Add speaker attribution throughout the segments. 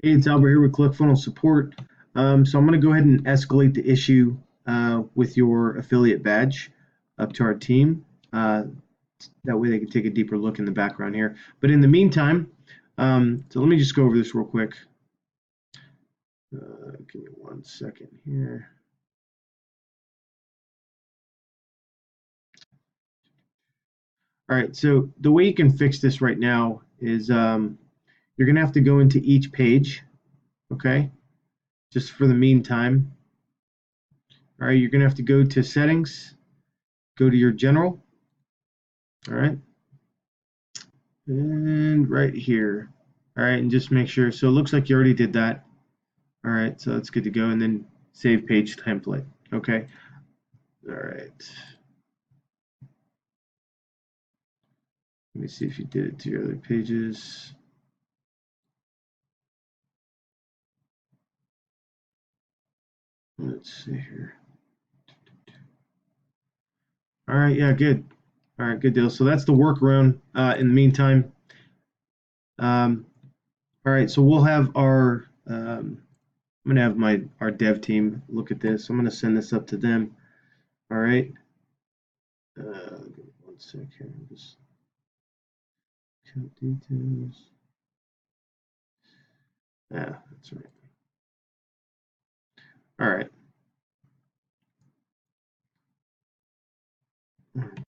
Speaker 1: Hey, it's Albert here with ClickFunnels Support. So I'm going to go ahead and escalate the issue with your affiliate badge up to our team. That way they can take a deeper look in the background here. But in the meantime, so let me just go over this real quick. Give me 1 second here. All right, so the way you can fix this right now is you're going to have to go into each page, okay? Just for the meantime. All right, you're going to have to go to settings, go to your general, all right, and right here, all right, and just make sure. So it looks like you already did that. All right, so that's good to go, and then save page template. Okay, all right. Let me see if you did it to your other pages. Let's see here. All right, yeah, good. All right, good deal. So that's the workaround. In the meantime, all right, so we'll have our. I'm gonna have our dev team look at this. I'm gonna send this up to them. All right. Give me 1 sec here. Just count details. Yeah, that's right. All right. All right.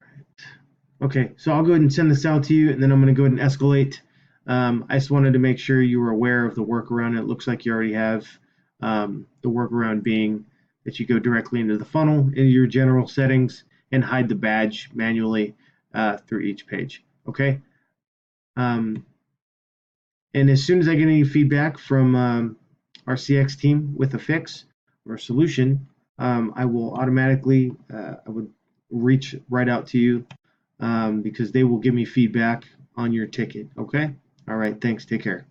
Speaker 1: Okay, so I'll go ahead and send this out to you, and then I'm going to go ahead and escalate. I just wanted to make sure you were aware of the workaround. It looks like you already have the workaround being that you go directly into the funnel, into your general settings, and hide the badge manually through each page. Okay. And as soon as I get any feedback from our CX team with a fix or a solution, I will automatically I would reach right out to you because they will give me feedback on your ticket. Okay. All right. Thanks. Take care.